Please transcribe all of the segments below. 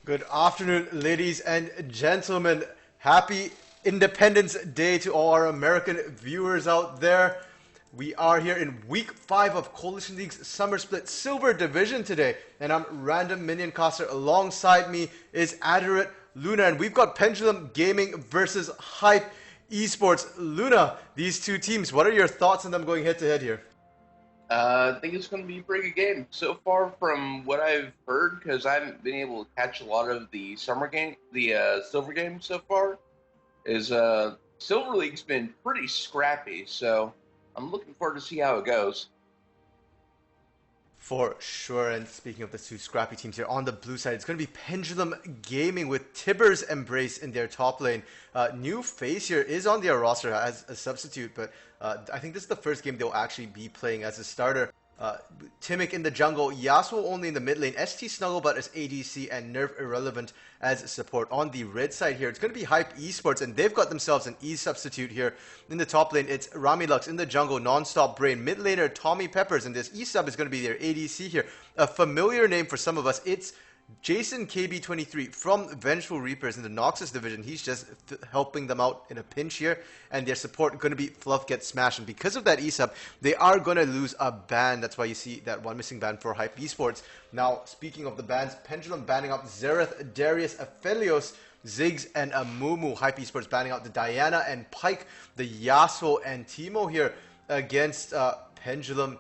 Good afternoon, ladies and gentlemen. Happy Independence Day to all our American viewers out there. We are here in week 5 of Coalition League's Summer Split Silver Division today, and I'm Random Minion Caster. Alongside me is Aderant Luna, and we've got Pendulum Gaming versus HypE Esports. Luna, these two teams, what are your thoughts on them going head to head here? I think it's going to be a pretty good game so far from what I've heard because I haven't been able to catch a lot of the summer game, the silver game so far. Is Silver League's been pretty scrappy, so I'm looking forward to see how it goes. For sure, and speaking of the two scrappy teams here, on the blue side, it's going to be Pendulum Gaming with Tibbers Embrace in their top lane. New face here is on their roster as a substitute, but I think this is the first game they'll actually be playing as a starter. Timic in the jungle, Yasuo only in the mid lane, ST Snugglebutt as ADC, and Nerf Irrelevant as support. On the red side here, it's going to be HypE Esports, and they've got themselves an E substitute here. In the top lane, it's Ramilux. In the jungle, Nonstop Brain. Mid laner, Tommy Peppers, and this E sub is going to be their ADC here. A familiar name for some of us. It's Jason KB23 from Vengeful Reapers in the Noxus division. He's just helping them out in a pinch here, and their support going to be Fluff Gets Smashed. And because of that E-sub, they are going to lose a ban. That's why you see that one missing ban for HypE Esports. Now, speaking of the bans, Pendulum banning out Xerath, Darius, Aphelios, Ziggs, and Amumu. HypE Esports banning out the Diana and Pike, the Yasuo, and Teemo here against Pendulum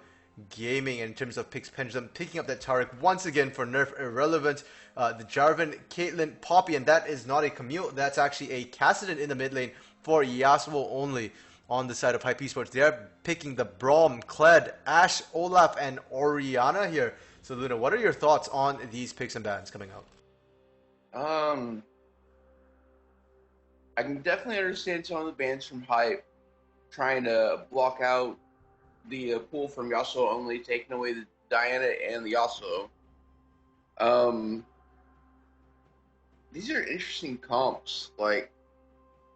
Gaming. In terms of picks, Pendulum picking up that Taric once again for Nerf Irrelevant. The Jarvan, Caitlyn, Poppy, and that is not a Camille, that's actually a Cassidon in the mid lane for Yasuo only. On the side of HypE Esports, they're picking the Braum, Kled, Ashe, Olaf, and Orianna here. So Luna, what are your thoughts on these picks and bans coming out? Um, I can definitely understand some of the bans from Hype trying to block out the pool from Yasuo only, taking away the Diana and the Yasuo. Um, these are interesting comps. Like,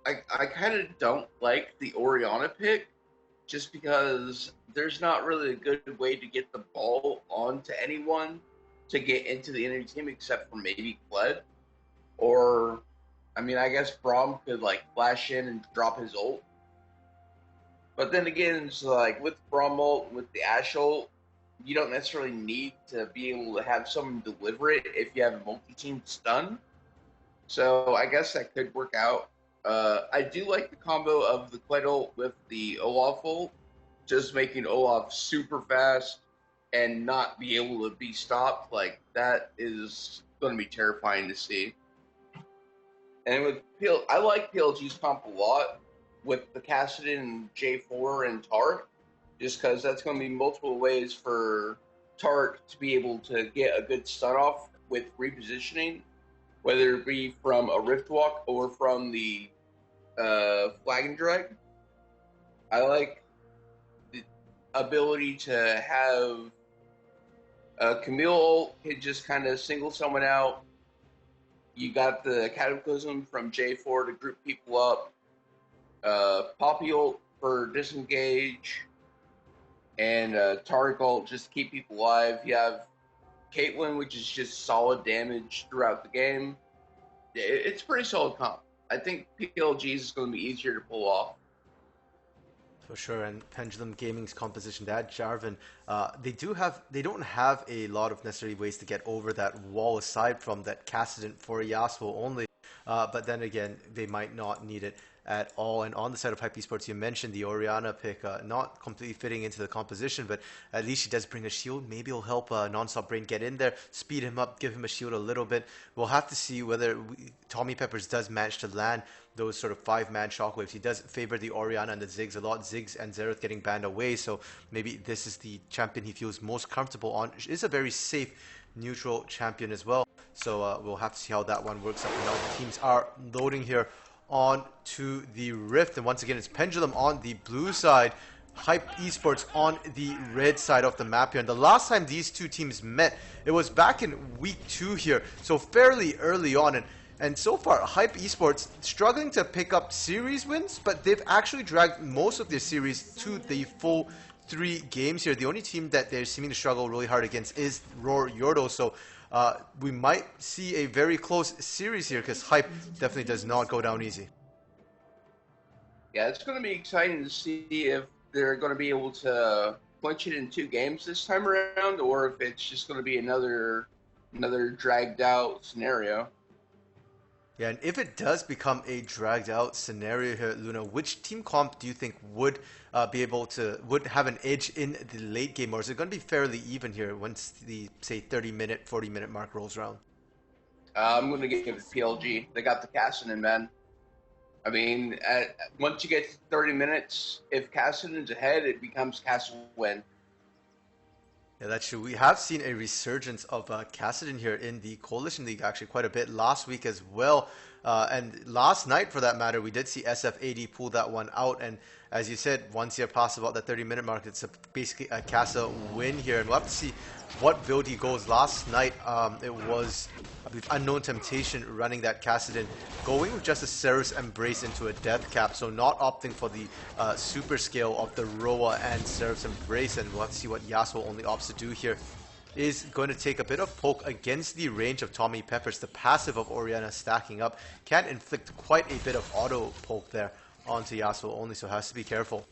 I kind of don't like the Orianna pick just because there's not really a good way to get the ball onto anyone to get into the enemy team except for maybe Kled. Or, I mean, I guess Braum could, like, flash in and drop his ult. But then again, it's like with Braum ult, with the Ashe ult, you don't necessarily need to be able to have someone deliver it if you have a multi-team stun. So I guess that could work out. I do like the combo of the Kled ult with the Olaf ult, just making Olaf super fast and not be able to be stopped. Like, that is going to be terrifying to see. And with I like PLG's comp a lot with the Cassidon and J4 and Tark, just because that's going to be multiple ways for Tark to be able to get a good stun off with repositioning, whether it be from a Rift Walk or from the Flag and Drag. I like the ability to have Camille could just kind of single someone out. You got the Cataclysm from J4 to group people up. Poppy ult for disengage, and Taric ult just to keep people alive. You have Caitlyn, which is just solid damage throughout the game. It's pretty solid comp. I think PLGs is going to be easier to pull off. For sure, and Pendulum Gaming's composition, that Jarvan, they don't have a lot of necessary ways to get over that wall aside from that Cassidon for Yasuo only. But then again, they might not need it at all. And on the side of HypE Esports, you mentioned the Orianna pick, not completely fitting into the composition, but at least she does bring a shield. Maybe it'll help Nonstop Brain get in there, speed him up, give him a shield a little bit. We'll have to see whether Tommy Peppers does manage to land those sort of 5-man shockwaves. He does favor the Orianna and the Ziggs a lot. Ziggs and Xerath getting banned away, so maybe this is the champion he feels most comfortable on. It is a very safe neutral champion as well. So we'll have to see how that one works out. Now the teams are loading here on to the Rift, and once again it's Pendulum on the blue side, HypE Esports on the red side of the map here. And the last time these two teams met, it was back in week 2 here, so fairly early on. And so far, HypE Esports struggling to pick up series wins, but they've actually dragged most of their series to the full 3 games here. The only team that they're seeming to struggle really hard against is Roar Yordo. So we might see a very close series here because HypE definitely does not go down easy. Yeah, it's going to be exciting to see if they're going to be able to clinch it in 2 games this time around, or if it's just going to be another dragged out scenario. Yeah, and if it does become a dragged out scenario here, Luna, which team comp do you think would would have an edge in the late game, or is it going to be fairly even here once the, say, 30-minute, 40-minute mark rolls around? I'm going to give it PLG. They got the Cassidy, man. I mean, once you get to 30 minutes, if Cassidy's ahead, it becomes Cassidy win. Yeah, that's true. We have seen a resurgence of Cassidy here in the Coalition League actually quite a bit last week as well. And last night, for that matter, we did see SF80 pull that one out. And as you said, once you're past about that 30-minute mark, it's basically a Casa win here. And we'll have to see what build he goes. Last night, it was, I believe, Unknown Temptation running that Cassidy, going with just a Serap's Embrace into a Death Cap. So not opting for the super scale of the Roa and Serap's Embrace. And we'll have to see what Yasuo only opts to do here. Is going to take a bit of poke against the range of Tommy Peppers. The passive of Orianna stacking up can inflict quite a bit of auto poke there onto Yasuo only, so has to be careful.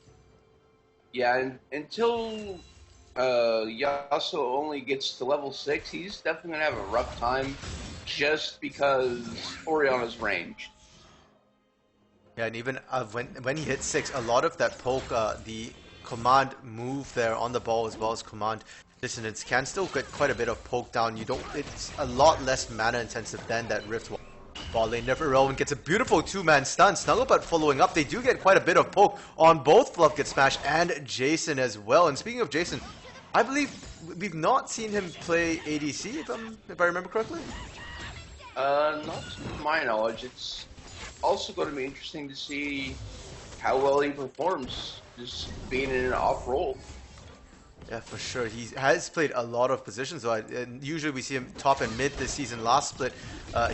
Yeah, and until Yasuo only gets to level 6, he's definitely going to have a rough time just because Orianna's ranged. Yeah, and even when he hits 6, a lot of that poke, the command move there on the ball as well as command dissonance can still get quite a bit of poke down. It's a lot less mana intensive than that Rift Wall. Ball lane, Never Irrelevant gets a beautiful 2-man stun. Snugglebutt following up. They do get quite a bit of poke on both Fluff Gets Smashed and Jason as well. And speaking of Jason, I believe we've not seen him play ADC, if I remember correctly. Not to my knowledge. It's also going to be interesting to see how well he performs, just being in an off role. Yeah, for sure. He has played a lot of positions, though. And usually we see him top and mid this season. Last split,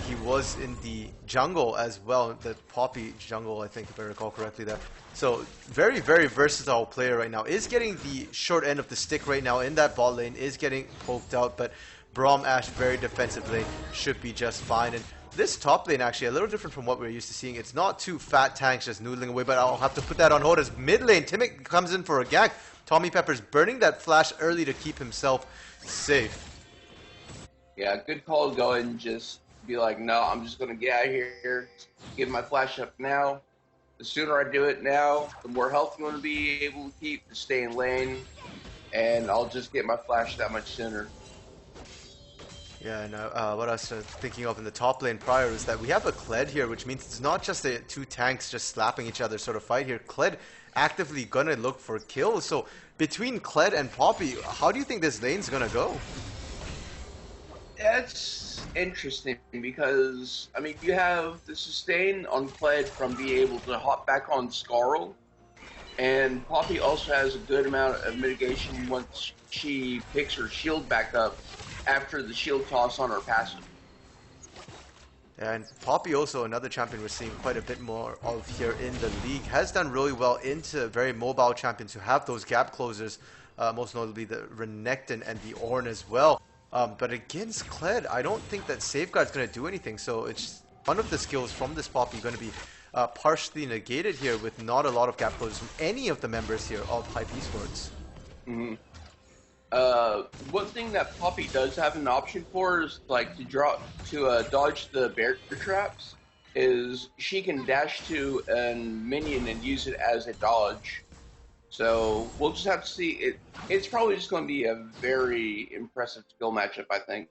he was in the jungle as well, the Poppy jungle, I think, if I recall correctly there. So, very, very versatile player right now. Is getting the short end of the stick right now in that bot lane, is getting poked out, but Braum Ash, very defensive lane, should be just fine. And this top lane, actually, a little different from what we're used to seeing. It's not two fat tanks just noodling away, but I'll have to put that on hold as mid lane, Timic comes in for a gank. Tommy Peppers burning that flash early to keep himself safe. Yeah, good call to go and just be like, no, I'm just going to get out of here, give my flash up now. The sooner I do it now, the more health I'm going to be able to keep to stay in lane, and I'll just get my flash that much sooner. Yeah, and what I was thinking of in the top lane prior is that we have a Kled here, which means it's not just the two tanks just slapping each other sort of fight here. Kled actively gonna look for kills. So between Kled and Poppy, how do you think this lane's gonna go? That's interesting because, I mean, you have the sustain on Kled from being able to hop back on Scarl, and Poppy also has a good amount of mitigation once she picks her shield back up after the shield toss on her passive. And Poppy, also another champion we're seeing quite a bit more of here in the league, has done really well into very mobile champions who have those gap closers, most notably the Renekton and the Ornn as well. But against Kled, I don't think that Safeguard's going to do anything, so it's one of the skills from this Poppy going to be partially negated here with not a lot of gap closers from any of the members here of HypE Esports. Mm-hmm. One thing that Poppy does have an option for is like to dodge the bear traps. Is she can dash to a minion and use it as a dodge. So we'll just have to see. It's probably just going to be a very impressive skill matchup, I think.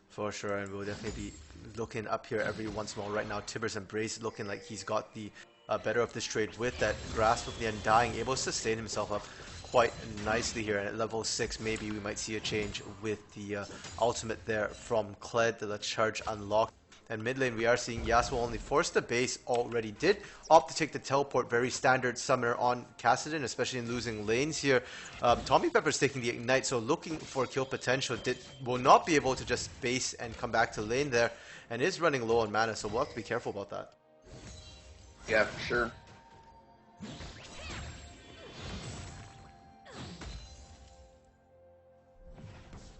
For sure, and we'll definitely be looking up here every once in a while. Right now, Tibbers Embrace looking like he's got the better of this trade with that Grasp of the Undying, able to sustain himself up quite nicely here. And at level 6, maybe we might see a change with the ultimate there from Kled, the charge unlocked. And mid lane, we are seeing Yasuo only force the base already. Did opt to take the teleport, very standard summoner on Cassidy, especially in losing lanes here. Tommy Pepper's taking the ignite, so looking for kill potential. Will not be able to just base and come back to lane there, and is running low on mana, so we'll have to be careful about that. Yeah, for sure.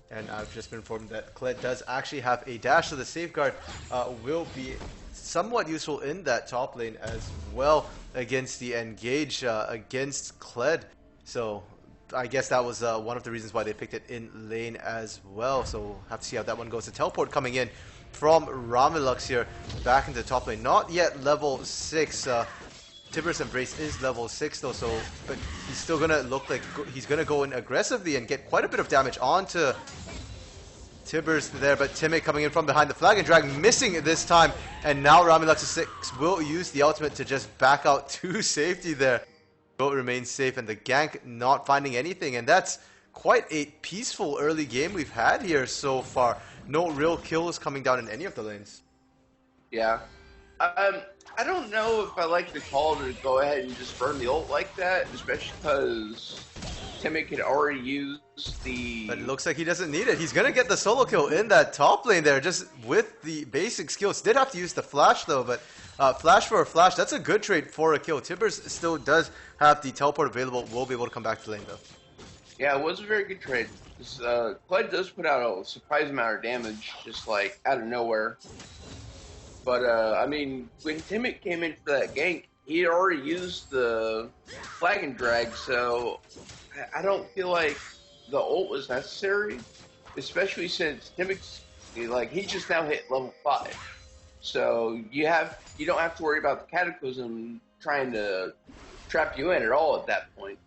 And I've just been informed that Kled does actually have a dash, so the safeguard will be somewhat useful in that top lane as well against the engage against Kled. So I guess that was one of the reasons why they picked it in lane as well. So we'll have to see how that one goes. The teleport coming in from Ramilux here back into the top lane. Not yet level 6. Tibbers Embrace is level 6 though, so but he's still gonna look like he's gonna go in aggressively and get quite a bit of damage onto Tibbers there, but Timmy coming in from behind the flag and drag missing it this time, and now Ramilux 6 will use the ultimate to just back out to safety there. Will remain safe, and the gank not finding anything, and that's quite a peaceful early game we've had here so far. No real kills coming down in any of the lanes. Yeah. I don't know if I like the call to go ahead and just burn the ult like that, especially because Timmy could already use the... But it looks like he doesn't need it. He's going to get the solo kill in that top lane there, just with the basic skills. Did have to use the flash though, but flash for a flash, that's a good trade for a kill. Tibbers still does have the teleport available, will be able to come back to lane though. Yeah, it was a very good trade. Clyde does put out a surprise amount of damage, just like out of nowhere. But, I mean, when Timmy came in for that gank, he had already used the flag and drag, so I don't feel like the ult was necessary, especially since Timmy's, like, he just now hit level 5. So you don't have to worry about the Cataclysm trying to trap you in at all at that point.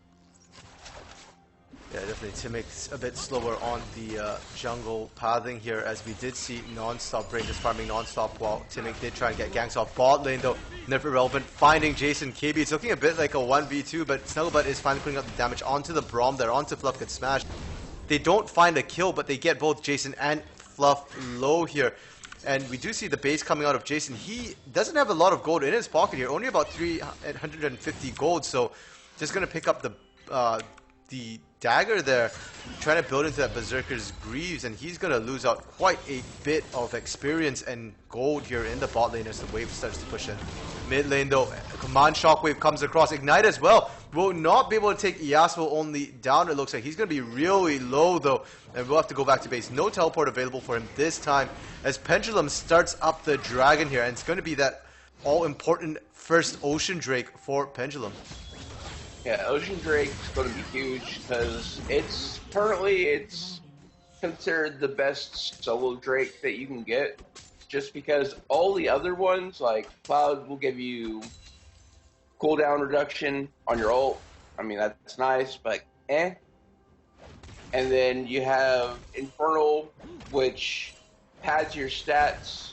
Yeah, definitely. Timic's a bit slower on the jungle pathing here, as we did see non-stop Brain just farming non-stop while Timic did try and get ganks off bot lane though. Never irrelevant. Finding Jason KB. It's looking a bit like a 1v2, but Snugglebutt is finally putting out the damage onto the Braum there, onto Fluff gets smashed. They don't find a kill, but they get both Jason and Fluff low here. And we do see the base coming out of Jason. He doesn't have a lot of gold in his pocket here, only about 350 gold, so just going to pick up the dagger there, trying to build into that Berserker's Greaves, and he's going to lose out quite a bit of experience and gold here in the bot lane as the wave starts to push in. Mid lane though, Command Shockwave comes across, Ignite as well, will not be able to take Yasuo only down. It looks like he's going to be really low though, and we'll have to go back to base. No teleport available for him this time, as Pendulum starts up the dragon here, and it's going to be that all-important first Ocean Drake for Pendulum. Yeah, Ocean Drake is going to be huge because it's considered the best solo Drake that you can get. Just because all the other ones, like Cloud, will give you cooldown reduction on your ult. I mean, that's nice, but eh. And then you have Infernal, which pads your stats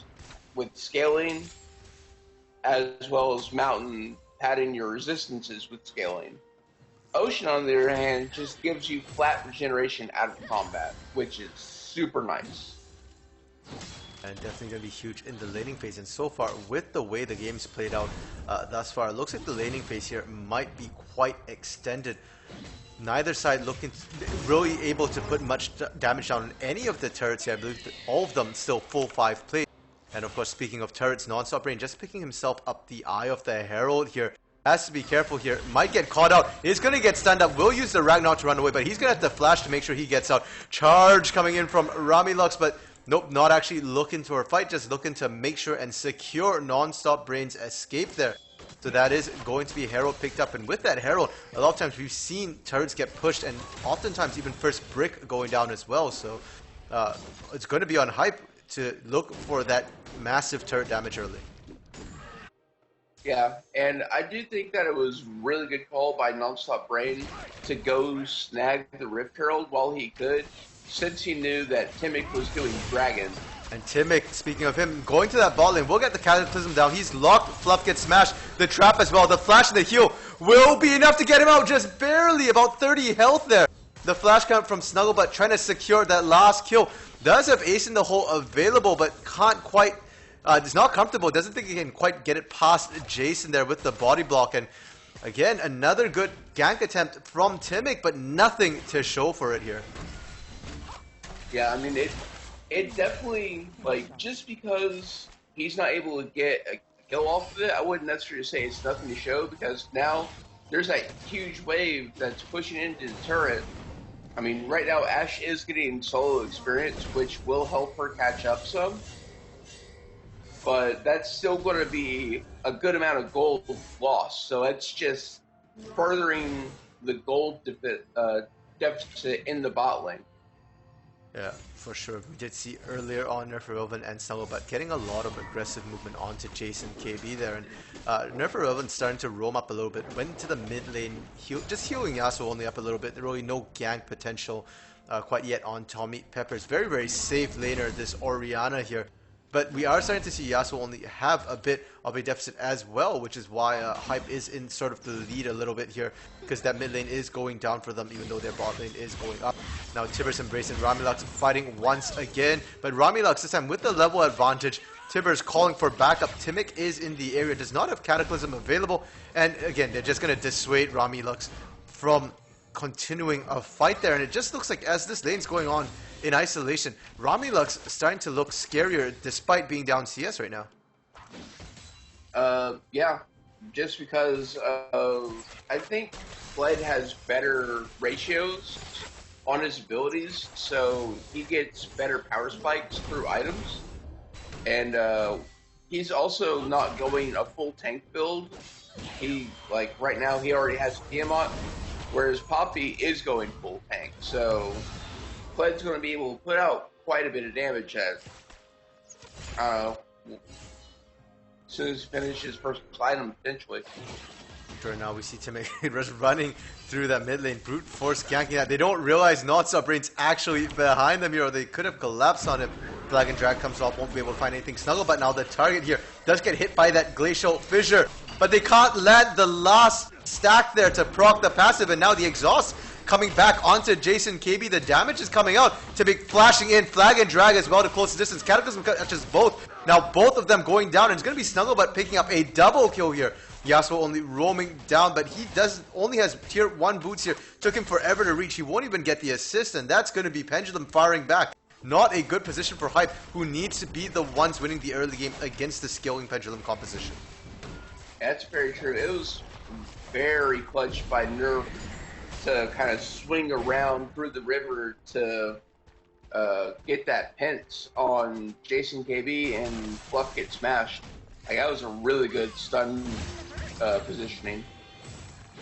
with scaling, as well as Mountain padding your resistances with scaling. Ocean, on the other hand, just gives you flat regeneration out of combat, which is super nice. And definitely going to be huge in the laning phase. And so far, with the way the game's played out thus far, it looks like the laning phase here might be quite extended. Neither side looking really able to put much damage down on any of the turrets here. I believe that all of them still full 5 plays. And of course, speaking of turrets, Non-Stop Brain just picking himself up the Eye of the Herald here. Has to be careful here. Might get caught out. Is going to get stunned up. Will use the Ragnarok to run away, but he's going to have to flash to make sure he gets out. Charge coming in from Ramilux, but nope, not actually looking to a fight. Just looking to make sure and secure Non-Stop Brain's escape there. So that is going to be Herald picked up. And with that Herald, a lot of times we've seen turrets get pushed, and oftentimes even first brick going down as well. So it's going to be on HypE to look for that massive turret damage early. Yeah, and I do think that it was really good call by Non-Stop Brain to go snag the Rift Herald while he could, since he knew that Timic was doing Dragon. And Timic, speaking of him, going to that bot lane, will get the Cataclysm down. He's locked, Fluff gets smashed, the trap as well. The flash and the heal will be enough to get him out, just barely, about 30 health there. The flash count from Snugglebutt trying to secure that last kill. Does have Ace in the hole available, but can't quite... is not comfortable. Doesn't think he can quite get it past Jason there with the body block. And again, another good gank attempt from Timic, but nothing to show for it here. Yeah, I mean, it definitely, like, just because he's not able to get a kill off of it, I wouldn't necessarily say it's nothing to show, because now there's that huge wave that's pushing into the turret, I mean, right now Ash is getting solo experience, which will help her catch up some, but that's still going to be a good amount of gold lost. So it's just furthering the gold deficit in the bot lane. Yeah, for sure. We did see earlier on Nerf Irrelevant and Snugglebutt getting a lot of aggressive movement onto Jason KB there, and Nerf Irrelevant starting to roam up a little bit, went into the mid lane, just healing Yasuo only up a little bit. Really no gank potential quite yet on Tommy Peppers. Very, very safe laner, this Orianna here. But we are starting to see Yasuo only have a bit of a deficit as well, which is why HypE is in sort of the lead a little bit here, because that mid lane is going down for them, even though their bot lane is going up. Now Tibbers, Embrace, and Ramilux fighting once again, but Ramilux this time with the level advantage. Tibbers calling for backup. Timic is in the area, does not have Cataclysm available, and again, they're just going to dissuade Ramilux from continuing a fight there, and it just looks like as this lane's going on in isolation, Ramilux starting to look scarier despite being down CS right now. Yeah, just because I think Fled has better ratios on his abilities, so he gets better power spikes through items, and he's also not going a full tank build. He, like, right now he already has Tiamat, whereas Poppy is going full tank, so Fled's going to be able to put out quite a bit of damage as soon as he finishes his first item, potentially. Sure, now we see Timic just running through that mid lane, brute force ganking that. They don't realize Non-Stop Brain's actually behind them here, or they could have collapsed on him. Flag and Drag comes off, won't be able to find anything. Snugglebutt now, the target here, does get hit by that Glacial Fissure, but they can't land the last stack there to proc the passive, and now the exhaust coming back onto Jason KB. The damage is coming out. Timic flashing in, Flag and Drag as well to close the distance. Cataclysm catches both. Now both of them going down, and it's going to be Snugglebutt picking up a double kill here. Yasuo only roaming down, but he only has tier 1 boots here. Took him forever to reach. He won't even get the assist, and that's going to be Pendulum firing back. Not a good position for HypE, who needs to be the ones winning the early game against the scaling Pendulum composition. That's very true. It was very clutch by Nerf to kind of swing around through the river to get that pence on Jason KB and Fluff get smashed. Like, that was a really good stun positioning.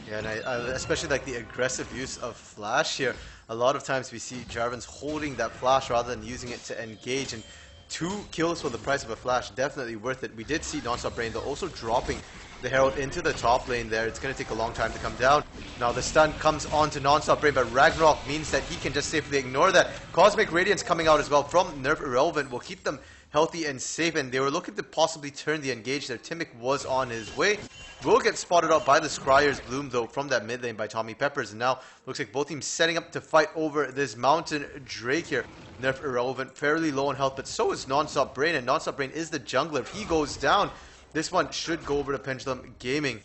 Yeah, and I especially like the aggressive use of flash here. A lot of times we see Jarvan's holding that flash rather than using it to engage, and 2 kills for the price of a flash, definitely worth it. We did see Non-Stop Brain though also dropping the Herald into the top lane there. It's going to take a long time to come down. Now the stun comes on to Non-Stop Brain, but Ragnarok means that he can just safely ignore that. Cosmic Radiance coming out as well from Nerf Irrelevant will keep them healthy and safe, and they were looking to possibly turn the engage there. Timic was on his way. Will get spotted out by the Scryer's Bloom though from that mid lane by Tommy Peppers, and now looks like both teams setting up to fight over this Mountain Drake here. Nerf Irrelevant fairly low on health, but so is Non-Stop Brain, and Non-Stop Brain is the jungler. If he goes down, this one should go over to Pendulum Gaming.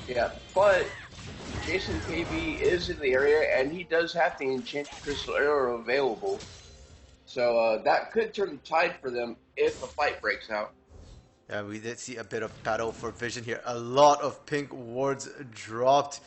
Yeah, but Jason KB is in the area, and he does have the Enchanted Crystal Arrow available. So that could turn the tide for them if a fight breaks out. Yeah, we did see a bit of battle for vision here. A lot of pink wards dropped.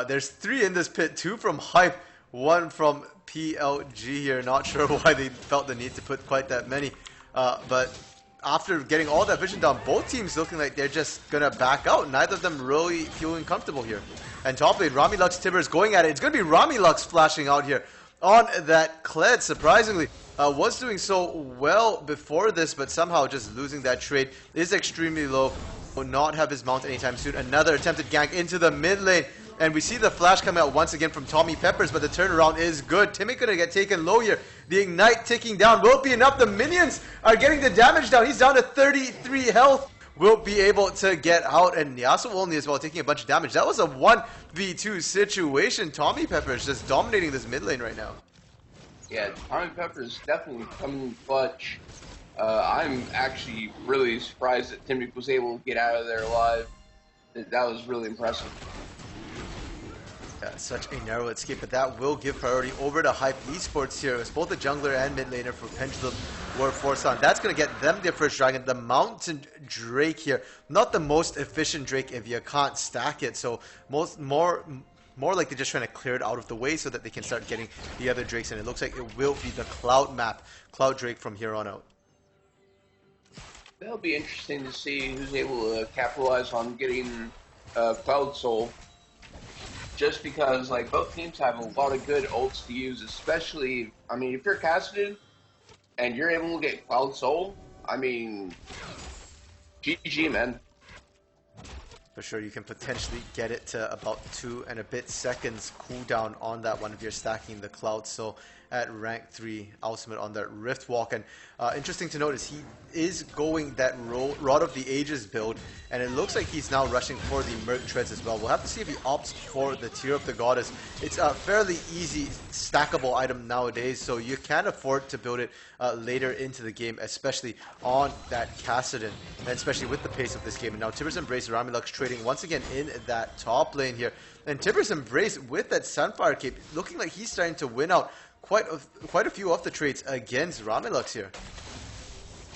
There's 3 in this pit, 2 from HypE, 1 from PLG here. Not sure why they felt the need to put quite that many. But after getting all that vision down, both teams looking like they're just going to back out. Neither of them really feeling comfortable here. And top lane, Ramilux Tibbers going at it. It's going to be Ramilux flashing out here on that Kled, surprisingly. Was doing so well before this, but somehow just losing that trade. Is extremely low. Will not have his mount anytime soon. Another attempted gank into the mid lane. And we see the flash coming out once again from Tommy Peppers, but the turnaround is good. Timic gonna get taken low here. The Ignite ticking down. Will it be enough? The minions are getting the damage down. He's down to 33 health. Will be able to get out, and Yasuo only as well taking a bunch of damage. That was a 1v2 situation. Tommy Peppers just dominating this mid lane right now. Yeah, Tommy Peppers definitely coming clutch. I'm actually really surprised that Timic was able to get out of there alive. That was really impressive. Yeah, such a narrow escape, but that will give priority over to HypE Esports here, as both the jungler and mid laner for Pendulum were forced on. That's going to get them their first dragon, the Mountain Drake here. Not the most efficient Drake if you can't stack it, so more like they're just trying to clear it out of the way so that they can start getting the other Drakes, and it looks like it will be the Cloud map, Cloud Drake from here on out. That'll be interesting to see who's able to capitalize on getting Cloud Soul. Just because, like, both teams have a lot of good ults to use, especially, I mean, if you're casted and you're able to get Cloud Soul, I mean, GG, man. For sure, you can potentially get it to about 2 and a bit seconds cooldown on that one if you're stacking the Cloud Soul at rank 3 ultimate on that Rift Walk. And interesting to notice, he is going that Rod of the Ages build, and it looks like he's now rushing for the Merc Treads as well. We'll have to see if he opts for the Tear of the Goddess. It's a fairly easy stackable item nowadays, so you can afford to build it later into the game, especially on that Kassadin, and especially with the pace of this game. And now Tibbers Embrace, Ramilux trading once again in that top lane here. And Tibbers Embrace with that Sunfire Cape, looking like he's starting to win out quite a few of the trades against Ramilux here.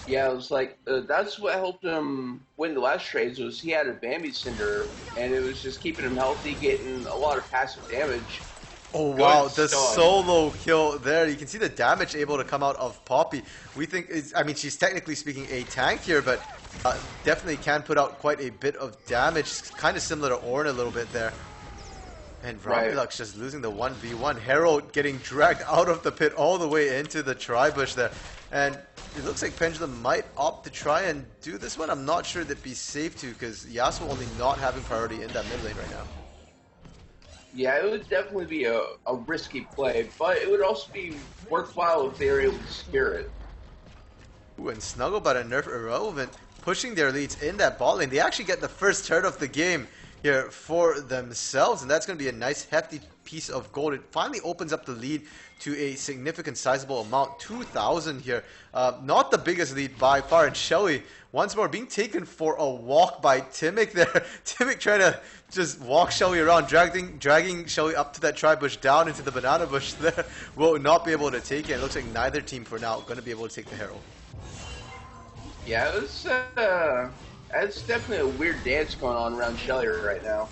Yeah, it was like, that's what helped him win the last trades, was he had a Bambi Cinder, and it was just keeping him healthy, getting a lot of passive damage. Oh wow, the solo kill there. You can see the damage able to come out of Poppy. We think, I mean, she's technically speaking a tank here, but definitely can put out quite a bit of damage. Kind of similar to Ornn a little bit there. And Ramilux just losing the 1v1. Herald getting dragged out of the pit all the way into the tri-bush there. And it looks like Pendulum might opt to try and do this one. I'm not sure that'd be safe to, because Yasuo only not having priority in that mid lane right now. Yeah, it would definitely be a risky play, but it would also be worthwhile if they were able to secure it. Ooh, and Snugglebot and Nerf Irrelevant pushing their leads in that bot lane. They actually get the first turret of the game here for themselves, and that's going to be a nice hefty piece of gold. It finally opens up the lead to a significant sizable amount, 2,000 here. Not the biggest lead by far, and Shelly once more being taken for a walk by Timic there. Timic trying to just walk Shelly around, dragging Shelly up to that tri-bush, down into the banana bush there. Will not be able to take it. It looks like neither team for now going to be able to take the Herald. Yeah, it's definitely a weird dance going on around Shelly right now.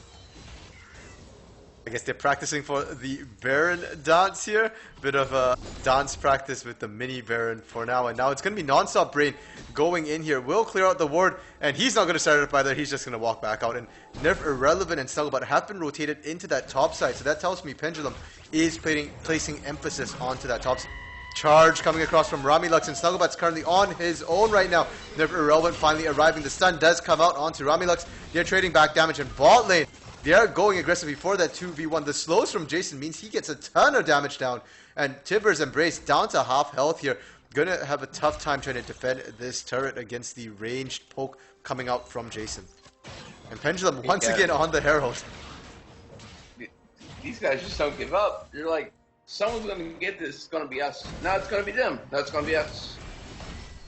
I guess they're practicing for the Baron dance here. Bit of a dance practice with the mini Baron for now. And now it's going to be Non-Stop Brain going in here. Will clear out the ward, and he's not going to start it either. He's just going to walk back out. And Nerf Irrelevant and Snugglebot have been rotated into that top side. So that tells me Pendulum is placing emphasis onto that top side. Charge coming across from Ramilux, and Snugglebot's currently on his own right now. Nerf Irrelevant finally arriving. The stun does come out onto Ramilux. They're trading back damage in bot lane. They are going aggressively for that 2v1. The slows from Jason means he gets a ton of damage down. And Tibbers Embrace down to half health here. Gonna have a tough time trying to defend this turret against the ranged poke coming out from Jason. And Pendulum once again on the Herald. These guys just don't give up. You're like, someone's going to get this. It's going to be us. No, it's going to be them. No, it's going to be us.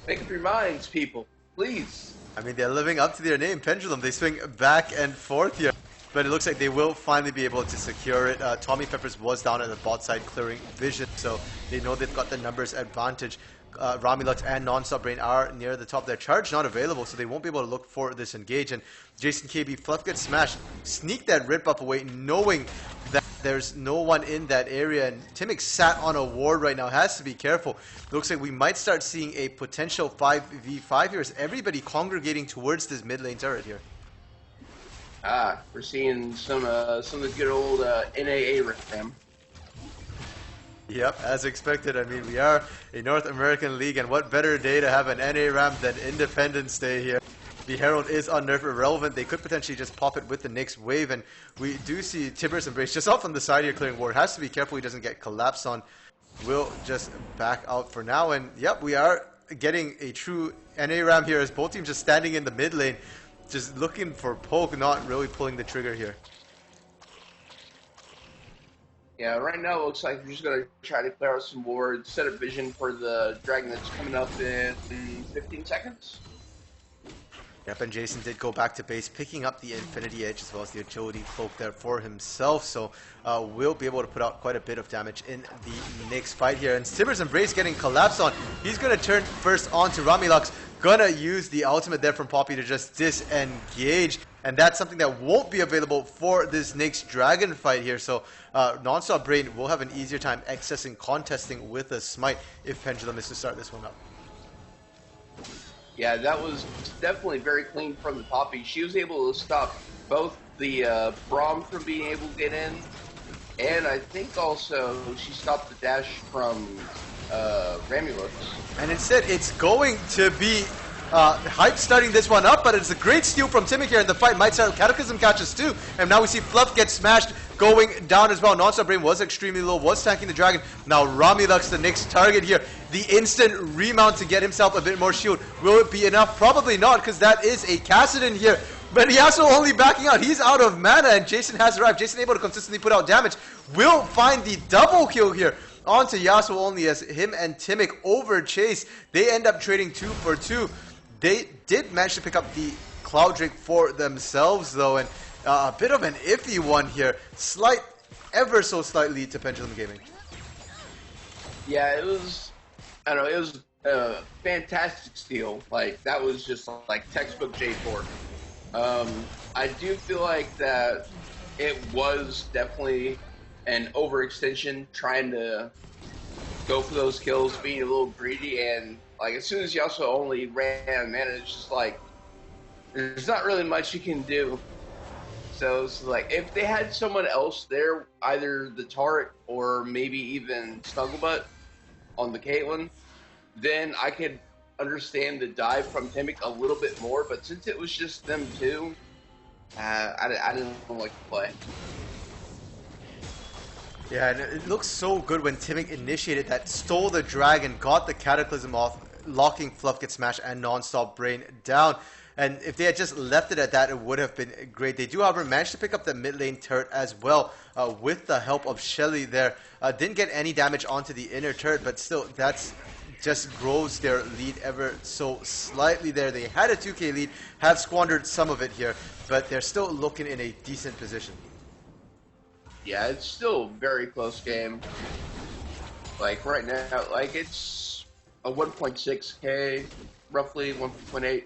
Make up your minds, people. Please. I mean, they're living up to their name, Pendulum. They swing back and forth here. But it looks like they will finally be able to secure it. Tommy Peppers was down at the bot side clearing vision, so they know they've got the numbers advantage. Ramilux and Non-Stop Brain are near the top. Their charge not available, so they won't be able to look for this engage. And Jason KB, Fluff gets smashed. Sneak that red buff away, knowing that there's no one in that area. And Timic sat on a ward right now. Has to be careful. Looks like we might start seeing a potential 5v5 here as everybody congregating towards this mid lane turret here. We're seeing some of the good old NAA RAM. Yep, as expected. I mean, we are a North American league, and what better day to have an NA RAM than Independence Day here. The Herald is on Nerf Irrelevant. They could potentially just pop it with the next wave, and we do see Tibbers Embrace just off on the side here clearing ward. Has to be careful he doesn't get collapsed on. Will just back out for now, and yep, we are getting a true NA RAM here as both teams just standing in the mid lane, just looking for poke, not really pulling the trigger here. Yeah, right now it looks like we're just going to try to clear out some wards, set a vision for the dragon that's coming up in 15 seconds. Yep, and Jason did go back to base, picking up the Infinity Edge as well as the Agility Cloak there for himself, so will be able to put out quite a bit of damage in the next fight here. And Tibbers Embrace getting collapsed on. He's going to turn first on to Ramilux. Gonna use the ultimate there from Poppy to just disengage. And that's something that won't be available for this next Dragon fight here. So Nonstop Brain will have an easier time accessing contesting with a Smite if Pendulum is to start this one up. Yeah, that was definitely very clean from the Poppy. She was able to stop both the Braum from being able to get in, and I think also she stopped the dash from Ramulus. And instead, it's going to be HypE starting this one up, but it's a great steal from Timic here, and the fight might start. Cataclysm catches too, and now we see Fluff get smashed, going down as well. Nonstop Brain was extremely low, was tanking the Dragon. Now Ramulux, the next target here. The instant remount to get himself a bit more shield. Will it be enough? Probably not, because that is a Kassadin here. But Yasuo only backing out. He's out of mana, and Jason has arrived. Jason able to consistently put out damage. Will find the double kill here onto Yasuo only, as him and Timic over chase. They end up trading 2 for 2. They did manage to pick up the Cloud Drake for themselves, though, and a bit of an iffy one here. Slight, ever so slight lead to Pendulum Gaming. Yeah, it was, I don't know, it was a fantastic steal. Like, that was just like textbook J4. I do feel like that it was definitely an overextension, trying to go for those kills, being a little greedy, and like as soon as Yasuo only ran mana, it's just like there's not really much you can do. So it's like if they had someone else there, either the Taric or maybe even Snugglebutt on the Caitlyn, then I could understand the dive from Timic a little bit more. But since it was just them two, I didn't like to play. Yeah, and it looks so good when Timic initiated that, stole the Dragon, got the Cataclysm off, locking Fluff Get Smashed and Nonstop Brain down. And if they had just left it at that, it would have been great. They do, however, manage to pick up the mid lane turret as well with the help of Shelly there. Didn't get any damage onto the inner turret, but still, that's just grows their lead ever so slightly there. They had a 2k lead, have squandered some of it here, but they're still looking in a decent position. Yeah, it's still a very close game. Like right now, like it's a 1.6k, roughly 1.8.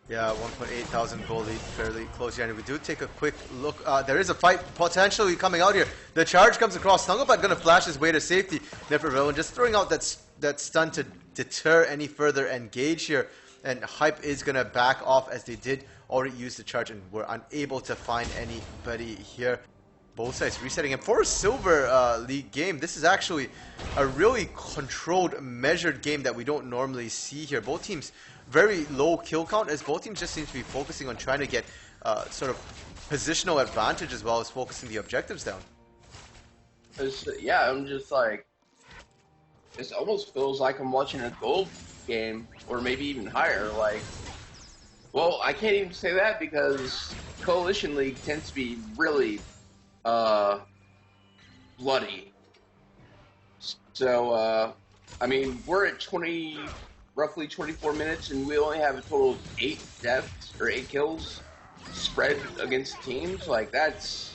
Yeah, 1.8 thousand gold lead, fairly close here. And if we do take a quick look, there is a fight potentially coming out here. The charge comes across. Snugglebutt going to flash his way to safety. Neferville just throwing out that stun to deter any further engage here. And HypE is going to back off, as they did already use the charge and were unable to find anybody here. Both sides resetting. And for a Silver League game, this is actually a really controlled, measured game that we don't normally see here. Both teams very low kill count, as both teams just seem to be focusing on trying to get sort of positional advantage as well as focusing the objectives down. Yeah, I'm just like, it almost feels like I'm watching a gold game, or maybe even higher. Like, well, I can't even say that because Coalition League tends to be really bloody. So, I mean, we're at roughly 24 minutes, and we only have a total of 8 deaths, or 8 kills spread against teams. Like, that's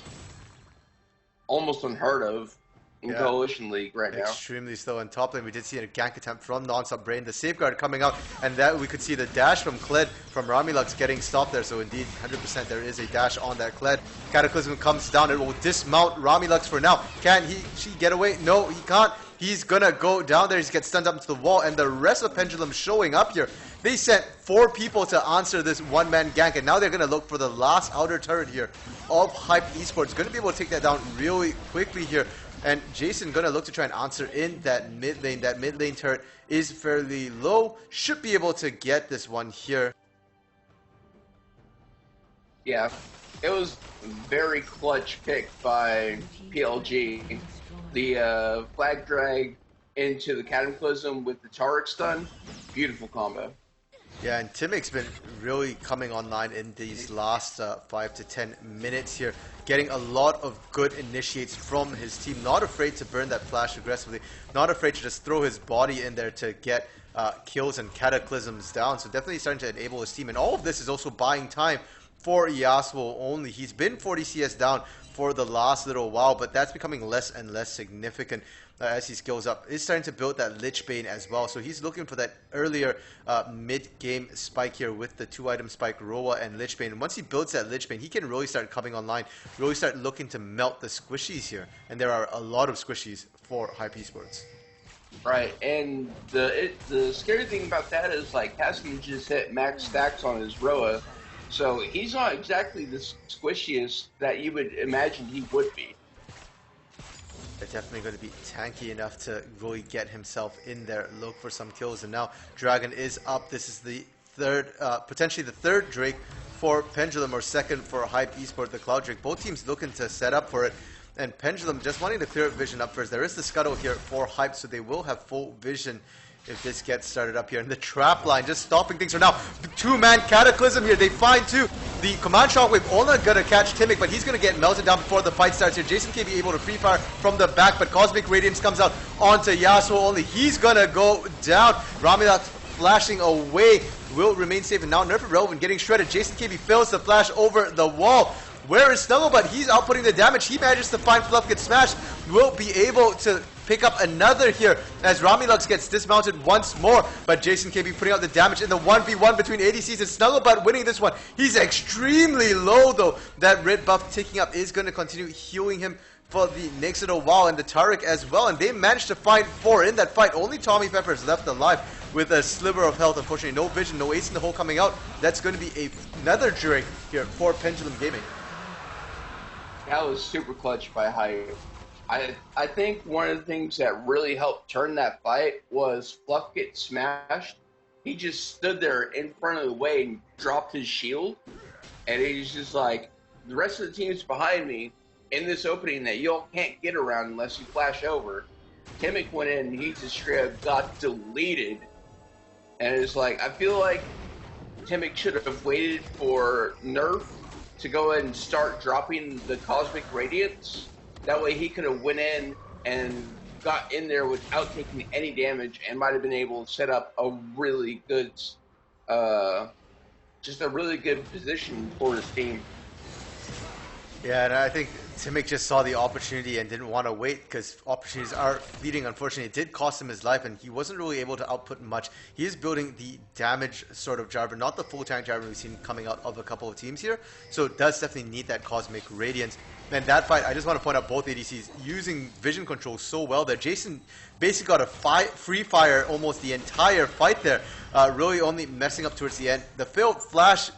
almost unheard of in Coalition League right now. Extremely slow. In top lane, we did see a gank attempt from Nonstop Brain. The safeguard coming out, and that we could see the dash from Kled, from Ramulux getting stopped there. So indeed, 100% there is a dash on that Kled. Cataclysm comes down. It will dismount Ramulux for now. Can she get away? No, he can't. He's gonna go down there. He gets stunned up into the wall, and the rest of Pendulum showing up here. They sent 4 people to answer this one-man gank, and now they're gonna look for the last outer turret here of HypE Esports. Gonna be able to take that down really quickly here. And Jason gonna look to try and answer in that mid lane. That mid lane turret is fairly low. Should be able to get this one here. Yeah, it was very clutch pick by PLG. The flag drag into the Cataclysm with the Taric stun. Beautiful combo. Yeah, and Timic's been really coming online in these last 5 to 10 minutes here. Getting a lot of good initiates from his team. Not afraid to burn that flash aggressively. Not afraid to just throw his body in there to get kills and cataclysms down. So definitely starting to enable his team. And all of this is also buying time for Yasuo only. He's been 40 CS down for the last little while, but that's becoming less and less significant as he skills up. Is starting to build that Lich Bane as well, so he's looking for that earlier mid-game spike here with the 2-item spike, Roa and Lich Bane. And once he builds that Lich Bane, he can really start coming online, really start looking to melt the squishies here. And there are a lot of squishies for HypE Esports. Right, and the scary thing about that is, like, Haskins just hit max stacks on his Roa, so he's not exactly the squishiest that you would imagine he would be. They're definitely going to be tanky enough to really get himself in there, look for some kills. And now Dragon is up. This is the third, potentially the third Drake for Pendulum, or second for HypE Esports, the Cloud Drake. Both teams looking to set up for it. And Pendulum just wanting to clear vision up first. There is the scuttle here for HypE, so they will have full vision if this gets started up here. And the trap line just stopping things for now. Two-man Cataclysm here. They find two. The command shockwave only gonna catch Timic, but he's gonna get melted down before the fight starts here. Jason KB able to free fire from the back, but Cosmic Radiance comes out onto Yasuo only. He's gonna go down. Ramilak flashing away will remain safe, and now Nerf Irrelevant getting shredded. Jason KB fails to flash over the wall. Where is Snugglebutt? He's outputting the damage. He manages to find Fluff, gets smashed. Will be able to pick up another here as Ramilux gets dismounted once more. But Jason KB putting out the damage in the 1v1 between ADCs, and Snugglebutt winning this one. He's extremely low though. That red buff ticking up is going to continue healing him for the next little while, and the Taric as well. And they managed to find 4 in that fight. Only Tommy Peppers left alive with a sliver of health. Unfortunately, no vision, no ace in the hole coming out. That's going to be another Drake here for Pendulum Gaming. That was super clutch by HypE. I think one of the things that really helped turn that fight was Fluff get smashed. He just stood there in front of the way and dropped his shield. And he's just like, the rest of the team's behind me in this opening that y'all can't get around unless you flash over. Timic went in and he just straight up got deleted. And it's like, I feel like Timic should have waited for Nerf to go ahead and start dropping the Cosmic Radiance. That way he could have went in and got in there without taking any damage and might have been able to set up a really good, just a really good position for his team. Yeah, and I think Timic just saw the opportunity and didn't want to wait, because opportunities are fleeting. Unfortunately, it did cost him his life, and he wasn't really able to output much. He is building the damage sort of Jarvan, not the full tank Jarvan we've seen coming out of a couple of teams here. So it does definitely need that Cosmic Radiance. And that fight, I just want to point out both ADCs using vision control so well there. Jason basically got a free fire almost the entire fight there, really only messing up towards the end. The failed flash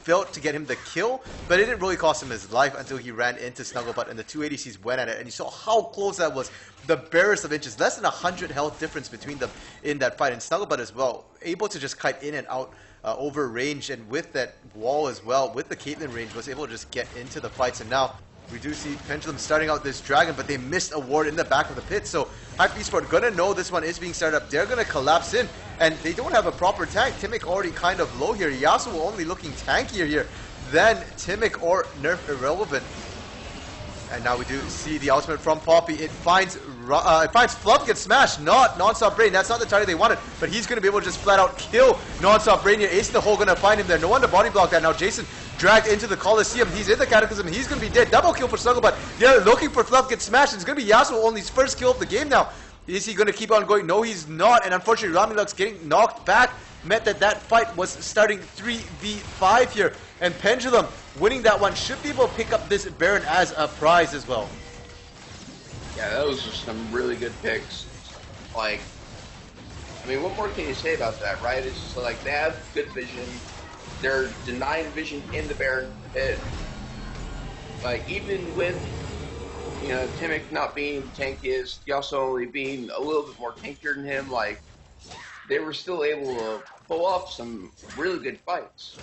failed to get him the kill, but it didn't really cost him his life until he ran into Snugglebutt and the two ADCs went at it, and you saw how close that was. The barest of inches, less than 100 health difference between them in that fight, and Snugglebutt as well, able to just kite in and out over range, and with that wall as well, with the Caitlyn range, was able to just get into the fights. And now we do see Pendulum starting out this Dragon, but they missed a ward in the back of the pit, so HypE Esports gonna know this one is being started up. They're gonna collapse in, and they don't have a proper tank. Timic already kind of low here. Yasuo only looking tankier here than Timic or Nerf Irrelevant. And now we do see the ultimate from Poppy. It finds Fluff, gets smashed. Not Non-Stop Brain. That's not the target they wanted, but he's going to be able to just flat out kill Non-Stop Brain here. Ace in the hole going to find him there. No one to body block that. Now Jason dragged into the Coliseum. He's in the Cataclysm. He's going to be dead. Double kill for Snugglebutt. They're looking for Fluff, gets smashed. It's going to be Yasuo only's first kill of the game now. Is he going to keep on going? No, he's not. And unfortunately, Ramilux getting knocked back meant that fight was starting 3v5 here. And Pendulum winning that one should be able to pick up this Baron as a prize as well. Yeah, those are some really good picks. Like, I mean, what more can you say about that, right? It's just like they have good vision. They're denying vision in the Baron pit. Like, even with, you know, Timic not being the tankiest, Yasuo only being a little bit more tankier than him, like, they were still able to pull off some really good fights.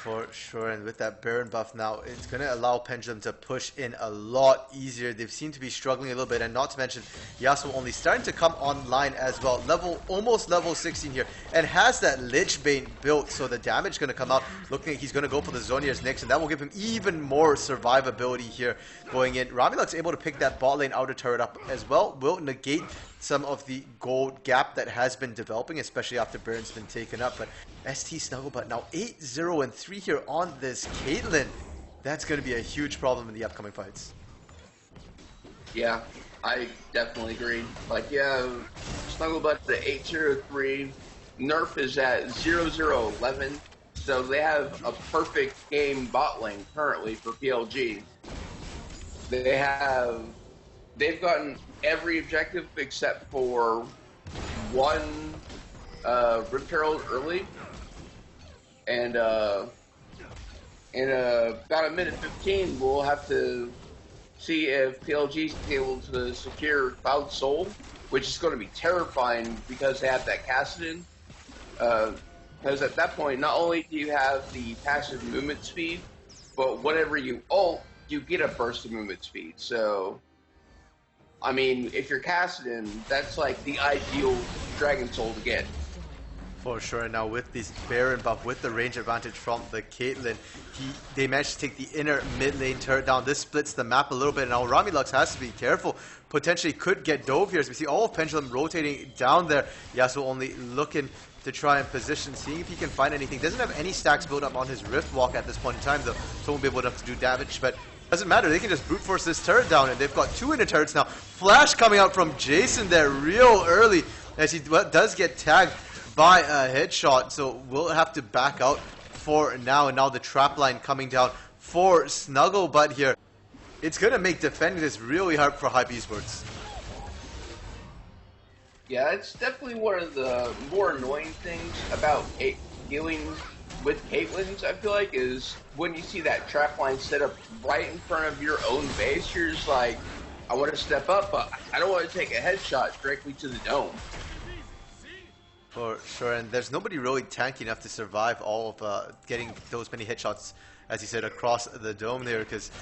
For sure, and with that Baron buff now, it's going to allow Pendulum to push in a lot easier. They've seemed to be struggling a little bit, and not to mention Yasuo only starting to come online as well. Almost level 16 here, and has that Lich Bane built, so the damage going to come out. Looking like he's going to go for the Zhonya's next, and that will give him even more survivability here going in. Ramilux able to pick that bot lane outer turret up as well. Will negate some of the gold gap that has been developing, especially after Baron's been taken up. But ST Snugglebutt now 8-0-3 here on this Caitlyn. That's going to be a huge problem in the upcoming fights. Yeah, I definitely agree. Like, yeah, Snugglebutt at 8-0-3, Nerf is at 0-0-11, so they have a perfect game bot lane currently for PLG. They've gotten every objective except for one Rip Herald early, and in about a minute 15, we'll have to see if PLG is able to secure Cloud Soul, which is going to be terrifying because they have that Kassadin. Because at that point, not only do you have the passive movement speed, but whenever you ult, you get a burst of movement speed. So, I mean, if you're Kassadin, that's like the ideal Dragon Soul to get. For sure. Now with this Baron buff, with the range advantage from the Caitlyn, they managed to take the inner mid lane turret down. This splits the map a little bit. Now Ramilux has to be careful. Potentially could get dove here as we see all of Pendulum rotating down there. Yasuo only looking to try and position, seeing if he can find anything. Doesn't have any stacks built up on his Rift Walk at this point in time though, so won't be able to do damage, but doesn't matter. They can just brute force this turret down, and they've got two inner turrets now. Flash coming out from Jason there real early as he does get tagged by a headshot, so we'll have to back out for now. And now the trap line coming down for Snugglebutt here. It's going to make defending this really hard for HypE Esports. Yeah, it's definitely one of the more annoying things about dealing with Caitlyn's, I feel like, is when you see that trap line set up right in front of your own base, you're just like, I want to step up, but I don't want to take a headshot directly to the dome. For sure, and there's nobody really tanky enough to survive all of getting those many headshots, as you said, across the dome there, because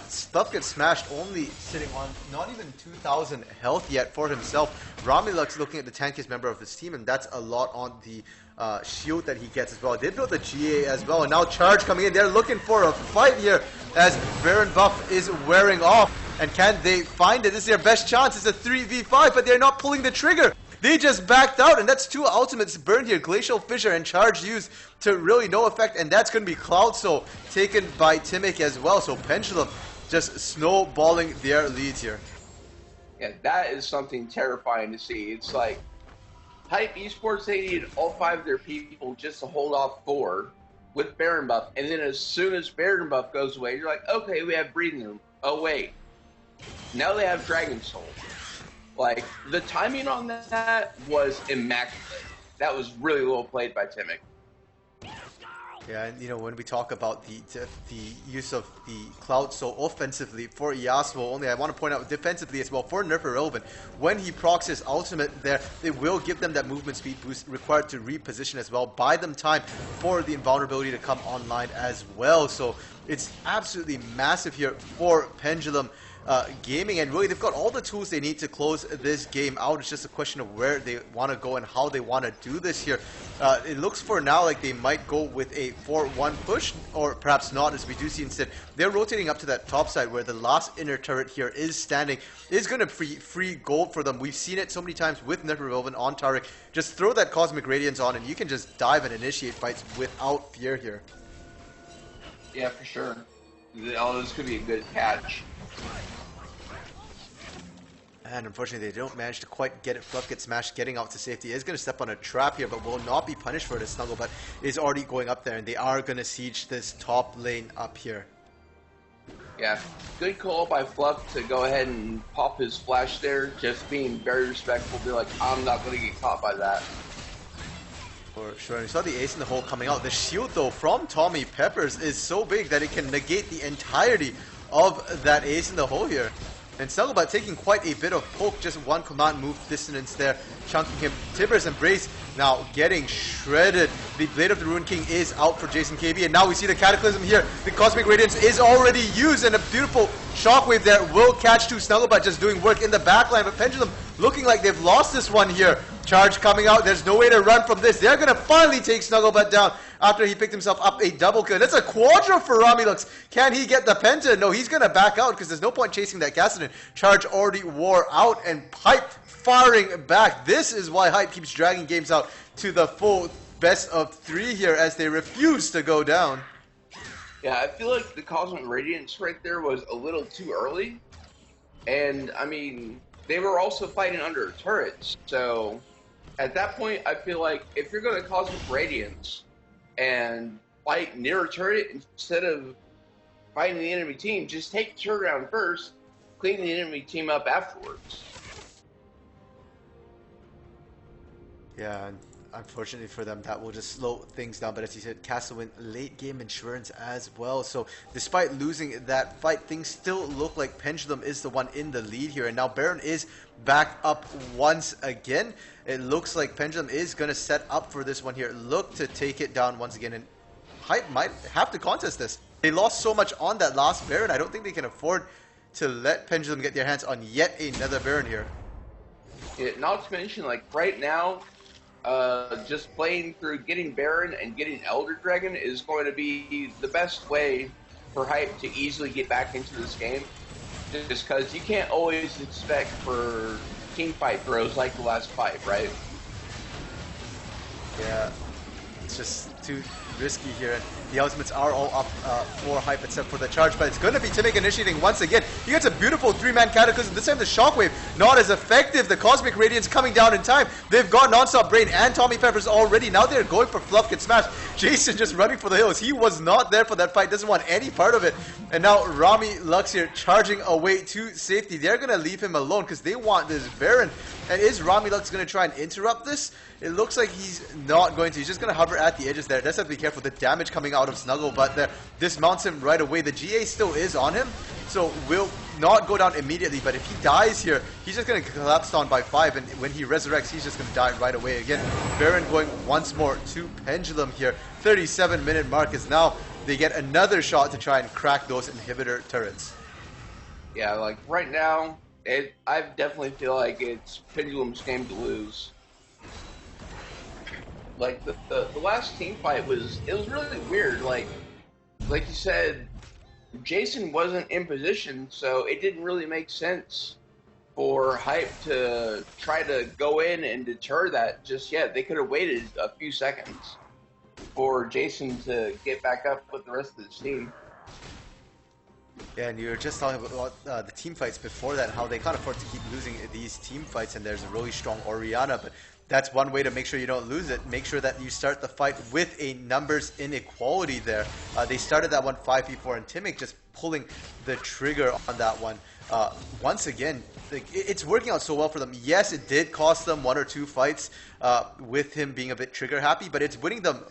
stuff gets smashed, only sitting on not even 2,000 health yet for himself. Ramilux looking at the tankiest member of his team, and that's a lot on the shield that he gets as well. They built the GA as well, and now Charge coming in. They're looking for a fight here as Baron buff is wearing off, and can they find it? This is their best chance. It's a 3v5, but they're not pulling the trigger. They just backed out, and that's two ultimates burned here. Glacial Fissure and Charge used to really no effect, and that's going to be Cloud Soul taken by Timic as well. So Pendulum just snowballing their leads here. Yeah, that is something terrifying to see. It's like, HypE Esports, they needed all 5 of their people just to hold off 4 with Baron buff, and then as soon as Baron buff goes away, you're like, okay, we have breathing room. Oh wait, now they have Dragon Soul. Like, the timing on that was immaculate. That was really well played by Timic. Yeah, and you know, when we talk about the use of the Cloud Soul offensively for Yasuo, only I want to point out defensively as well for Nerf Irrelevant, when he procs his ultimate there, it will give them that movement speed boost required to reposition as well, buy them time for the invulnerability to come online as well. So it's absolutely massive here for Pendulum Gaming, and really they've got all the tools they need to close this game out. It's just a question of where they want to go and how they want to do this here. It looks for now like they might go with a 4-1 push, or perhaps not, as we do see instead. They're rotating up to that top side where the last inner turret here is standing. Is going to free gold for them. We've seen it so many times with Nerf Irrelevant on Taric. Just throw that Cosmic Radiance on and you can just dive and initiate fights without fear here. Yeah, for sure. Oh, this could be a good catch. And unfortunately, they don't manage to quite get it. Fluff gets smashed, getting out to safety. Is going to step on a trap here, but will not be punished for it as Snugglebutt is already going up there, and they are going to siege this top lane up here. Yeah, good call by Fluff to go ahead and pop his flash there, just being very respectful. Be like, I'm not going to get caught by that. For sure. And you saw the ace in the hole coming out. The shield, though, from Tommy Peppers is so big that it can negate the entirety of that ace in the hole here. And Snugglebutt taking quite a bit of poke, just one command move dissonance there, chunking him. Tibbers and Brace now getting shredded. The Blade of the Ruined King is out for Jason KB, and now we see the Cataclysm here. The Cosmic Radiance is already used, and a beautiful shockwave there will catch to Snugglebutt, just doing work in the backline, but Pendulum looking like they've lost this one here. Charge coming out, there's no way to run from this. They're going to finally take Snugglebutt down after he picked himself up a double kill. That's a quadra for Ramilux. Can he get the penta? No, he's going to back out because there's no point chasing that Kassadin. Charge already wore out, and HypE firing back. This is why HypE keeps dragging games out to the full best of 3 here as they refuse to go down. Yeah, I feel like the Cosmic Radiance right there was a little too early. And, I mean, they were also fighting under turrets. So, at that point, I feel like if you're going to Cosmic Radiance and fight near a turret instead of fighting the enemy team, just take the turret down first, clean the enemy team up afterwards. Yeah, and unfortunately for them, that will just slow things down. But as you said, Castle win late game insurance as well. So despite losing that fight, things still look like Pendulum is the one in the lead here. And now Baron is back up once again. It looks like Pendulum is going to set up for this one here. Look to take it down once again. And HypE might have to contest this. They lost so much on that last Baron. I don't think they can afford to let Pendulum get their hands on yet another Baron here. Not to mention, like, right now, just playing through getting Baron and getting Elder Dragon is going to be the best way for HypE to easily get back into this game. Just because you can't always expect for team fight throws like the last fight, right? Yeah, it's just too risky here. And the ultimates are all up for HypE except for the charge, but it's going to be Timic initiating once again. He gets a beautiful 3-man Cataclysm. This time the Shockwave not as effective. The Cosmic Radiance coming down in time. They've got Non-Stop Brain and Tommy Peppers already. Now they're going for Fluff Get Smashed. Jason just running for the hills. He was not there for that fight. Doesn't want any part of it. And now Rami Lux here charging away to safety. They're going to leave him alone because they want this Baron. And is Rami Lux going to try and interrupt this? It looks like he's not going to. He's just going to hover at the edges there. Does have to be careful. The damage coming out of Snuggle, but there dismounts him right away. The GA still is on him, so will not go down immediately. But if he dies here, he's just going to collapse down by 5, and when he resurrects, he's just going to die right away again. Baron going once more to Pendulum here. 37-minute mark is now. They get another shot to try and crack those inhibitor turrets. Yeah, like right now, I definitely feel like it's Pendulum's game to lose. Like the last team fight was really weird. Like you said, Jason wasn't in position, so it didn't really make sense for HypE to try to go in and deter that just yet. They could have waited a few seconds for Jason to get back up with the rest of his team. Yeah, and you were just talking about the team fights before that, how they can't afford to keep losing these team fights, and there's a really strong Orianna, but that's one way to make sure you don't lose it. Make sure that you start the fight with a numbers inequality there. They started that one 5v4, and Timic just pulling the trigger on that one. Once again, it's working out so well for them. Yes, it did cost them 1 or 2 fights with him being a bit trigger happy, but it's winning them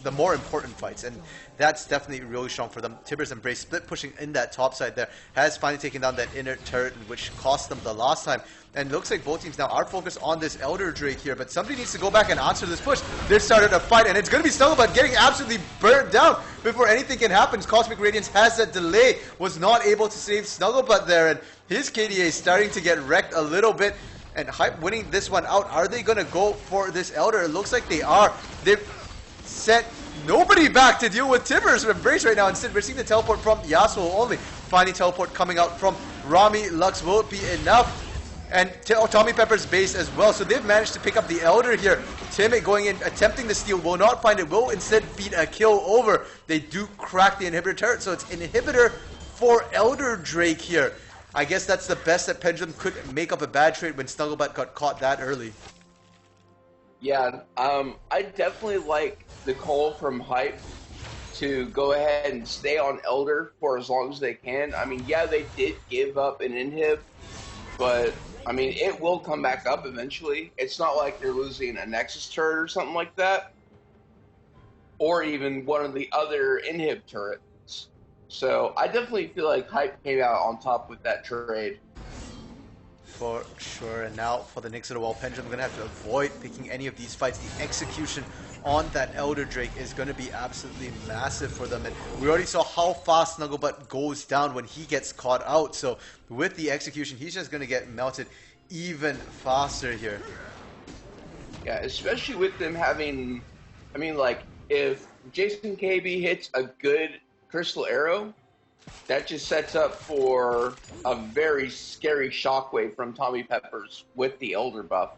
the more important fights, and that's definitely really strong for them. Tibbers Embrace split pushing in that top side there has finally taken down that inner turret, which cost them the last time. And it looks like both teams now are focused on this Elder Drake here, but somebody needs to go back and answer this push. They've started a fight, and it's going to be Snugglebot getting absolutely burnt down before anything can happen. Cosmic Radiance has that delay, was not able to save Snugglebot there, and his KDA is starting to get wrecked a little bit. And HypE winning this one out. Are they going to go for this Elder? It looks like they are. They've set nobody back to deal with Tibbers Embrace right now. Instead, we're seeing the teleport from Yasuo only. Finally, teleport coming out from Rami Lux. Will it be enough? And Tommy Pepper's base as well. So they've managed to pick up the Elder here. Timic going in, attempting the steal, will not find it, will instead feed a kill over. They do crack the inhibitor turret, so it's inhibitor for Elder Drake here. I guess that's the best that Pendulum could make up a bad trade when Snugglebot got caught that early. Yeah, I definitely like the call from HypE to go ahead and stay on Elder for as long as they can. I mean, yeah, they did give up an inhib, but I mean, it will come back up eventually. It's not like they're losing a Nexus turret or something like that, or even one of the other inhib turrets. So I definitely feel like HypE came out on top with that trade. For sure. And now for the Knicks of the Wall, Pendulum going to have to avoid picking any of these fights. The execution on that Elder Drake is going to be absolutely massive for them. And we already saw how fast Snugglebot goes down when he gets caught out. So with the execution, he's just going to get melted even faster here. Yeah, especially with them having, I mean, like, if Jason KB hits a good Crystal Arrow, that just sets up for a very scary shockwave from Tommy Peppers with the Elder buff.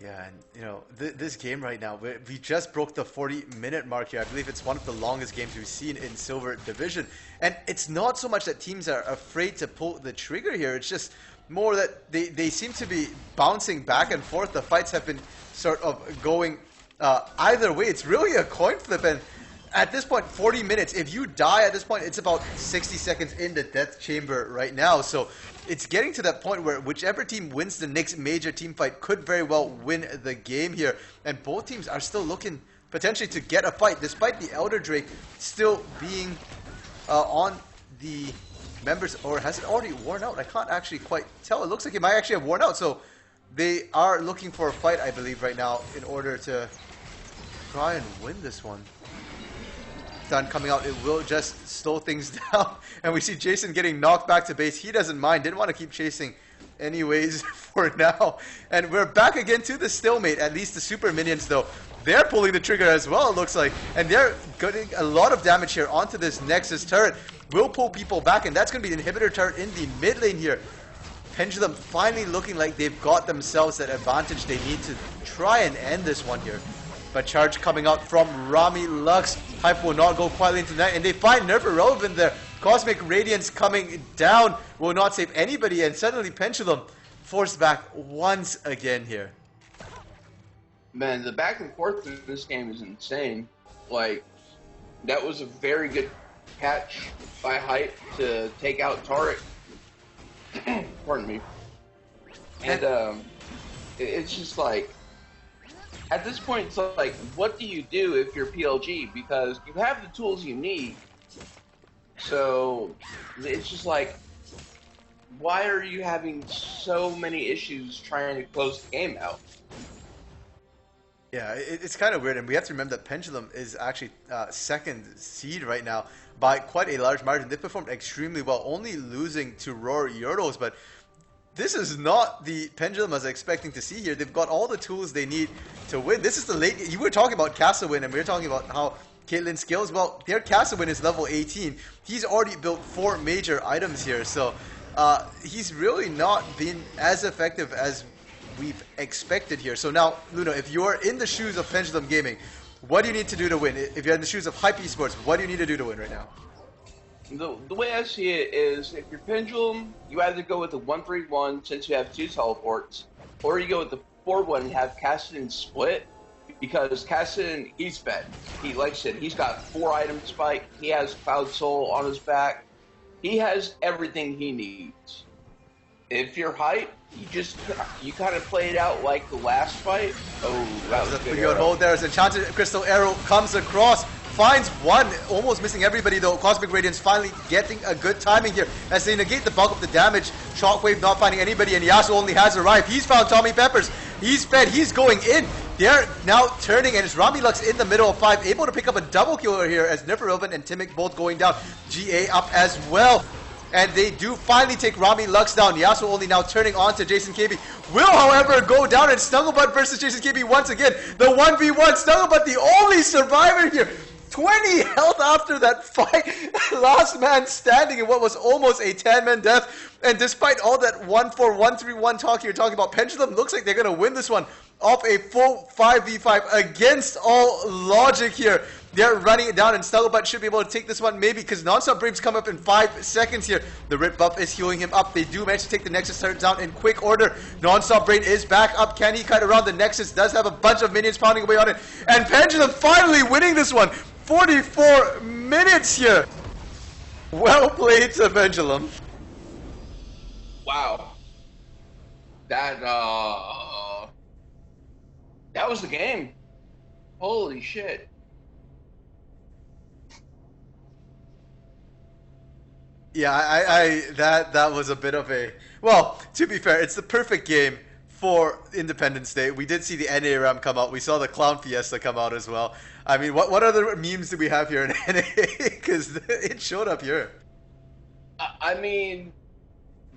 Yeah, and you know, this game right now, we just broke the 40-minute mark here. I believe it's one of the longest games we've seen in Silver Division. And it's not so much that teams are afraid to pull the trigger here, it's just more that they seem to be bouncing back and forth. The fights have been sort of going either way. It's really a coin flip, and at this point, 40 minutes. If you die at this point, it's about 60 seconds in the death chamber right now. So it's getting to that point where whichever team wins the next major team fight could very well win the game here. And both teams are still looking potentially to get a fight, despite the Elder Drake still being on the members, or has it already worn out? I can't actually quite tell. It looks like it might actually have worn out. So they are looking for a fight, I believe, right now in order to try and win this one. Done coming out, it will just slow things down, and we see Jason getting knocked back to base. He doesn't mind, didn't want to keep chasing anyways for now. And we're back again to the stalemate. At least the super minions, though, they're pulling the trigger as well, it looks like, and they're getting a lot of damage here onto this Nexus turret. Will pull people back, and that's going to be the inhibitor turret in the mid lane here. Pendulum finally looking like they've got themselves that advantage they need to try and end this one here. But charge coming out from Rami Lux. HypE will not go quietly into that, and they find Nerf irrelevant there. Cosmic Radiance coming down will not save anybody, and suddenly Pendulum forced back once again here. Man, the back and forth in this game is insane. Like, that was a very good catch by HypE to take out Taric. Pardon me. And it's just like, at this point, it's like, what do you do if you're PLG? Because you have the tools you need. So it's just like, why are you having so many issues trying to close the game out? Yeah, it's kind of weird, and we have to remember that Pendulum is actually second seed right now by quite a large margin. They performed extremely well, only losing to Roar Yordles, but this is not the Pendulum I was expecting to see here. They've got all the tools they need to win. This is the late... You were talking about Castlewin, and we were talking about how Caitlyn's skills... Well, their Castlewin is level 18. He's already built 4 major items here, so he's really not been as effective as we've expected here. So now, Luna, if you're in the shoes of Pendulum Gaming, what do you need to do to win? If you're in the shoes of HypE Esports, what do you need to do to win right now? The way I see it is, if you're Pendulum, you either go with the 1-3-1 since you have 2 teleports, or you go with the 4-1 and have Kassadin split, because Kassadin, he's fed. He, like I said, he's got 4 item spike, he has Cloud Soul on his back, he has everything he needs. If you're HypE, you kind of play it out like the last fight. Oh, that was a pretty good hold there as Enchanted Crystal Arrow comes across. Finds one, almost missing everybody though. Cosmic Radiance finally getting a good timing here as they negate the bulk of the damage. Shockwave not finding anybody, and Yasuo only has arrived. He's found Tommy Peppers. He's fed, he's going in. They're now turning, and it's Rami Lux in the middle of 5, able to pick up a double killer here as Nerf Irrelevant and Timic both going down. GA up as well. And they do finally take Rami Lux down. Yasuo only now turning on to Jason KB. Will, however, go down, and Snugglebutt versus Jason KB once again. The 1v1. Snugglebutt, the only survivor here. 20 health after that fight. Last man standing in what was almost a 10-man death. And despite all that 1-4-1-3-1 talk you're talking about, Pendulum looks like they're going to win this one off a full 5v5 against all logic here. They're running it down, and Snugglebutt should be able to take this one maybe, because Non-Stop Brave's come up in 5 seconds here. The Rip buff is healing him up. They do manage to take the Nexus turret down in quick order. Non-Stop Brave is back up. Can he cut around? The Nexus does have a bunch of minions pounding away on it. And Pendulum finally winning this one. 44 minutes here. Well played to Pendulum. Wow. That was the game. Holy shit. Yeah, that was a bit of a... Well, to be fair, it's the perfect game for Independence Day. We did see the NA RAM come out. We saw the Clown Fiesta come out as well. I mean, what other memes do we have here in NA? Because it showed up here. I mean,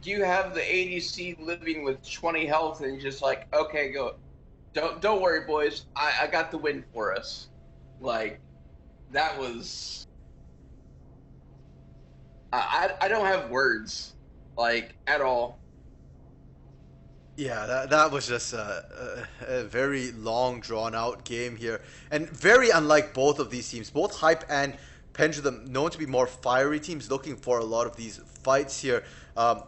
do you have the ADC living with 20 health and just like, okay, go. Don't worry, boys. I got the win for us. Like, that was... I don't have words, like, at all. Yeah, that was just a very long, drawn out game here. And very unlike both of these teams. Both HypE and Pendulum known to be more fiery teams looking for a lot of these fights here.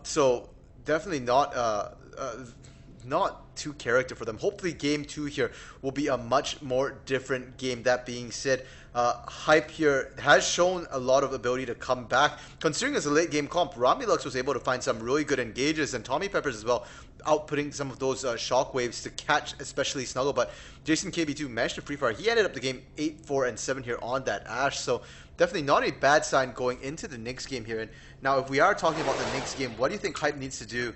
So definitely not too character for them. Hopefully, game two here will be a much more different game. That being said, HypE here has shown a lot of ability to come back. Considering as a late game comp, Romulux was able to find some really good engages, and Tommy Peppers as well, outputting some of those shockwaves to catch, especially Snuggle. But Jason KB2 managed to free fire. He ended up the game 8, 4, and 7 here on that Ash. So definitely not a bad sign going into the next game here. And now, if we are talking about the next game, what do you think HypE needs to do?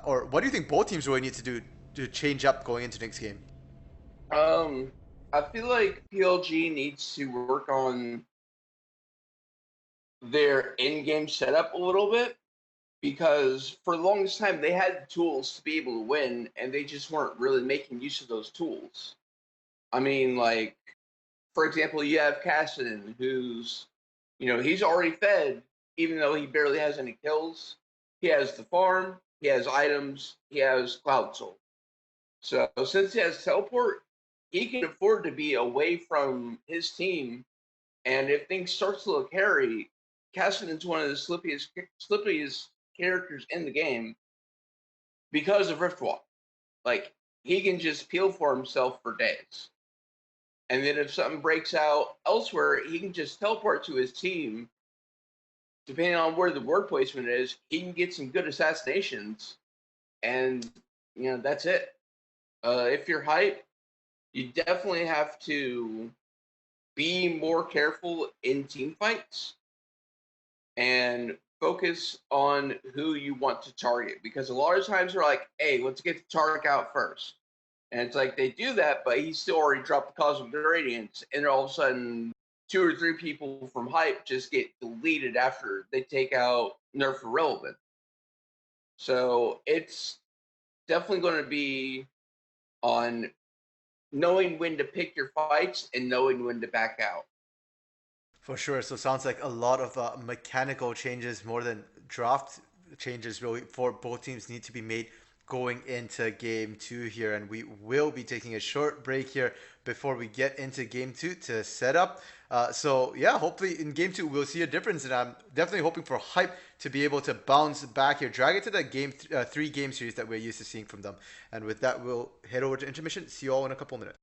Or what do you think both teams really need to do to change up going into next game? Um, I feel like PLG needs to work on their in-game setup a little bit because for the longest time they had the tools to be able to win, and they just weren't really making use of those tools. I mean, like for example, you have Cassidy, who's he's already fed, even though he barely has any kills. He has the farm, he has items, he has Cloud Soul. So since he has teleport, he can afford to be away from his team. And if things start to look hairy, Cassidy's one of the slippiest characters in the game because of Riftwalk. Like he can just peel for himself for days. And then if something breaks out elsewhere, he can just teleport to his team. Depending on where the word placement is, he can get some good assassinations, and that's it. If you're HypE, you definitely have to be more careful in team fights and focus on who you want to target, because a lot of times they're like, hey, let's get the target out first. And it's like they do that, but he still already dropped the Cosmic Radiance, and all of a sudden, 2 or 3 people from HypE just get deleted after they take out Nerf Irrelevant. So it's definitely going to be on knowing when to pick your fights and knowing when to back out. For sure. So sounds like a lot of mechanical changes more than draft changes really for both teams need to be made going into game two here. And we will be taking a short break here before we get into game two to set up. So yeah, hopefully in game two we'll see a difference, and I'm definitely hoping for HypE to be able to bounce back here, drag it to that three game series that we're used to seeing from them. And with that, we'll head over to intermission. See you all in a couple minutes.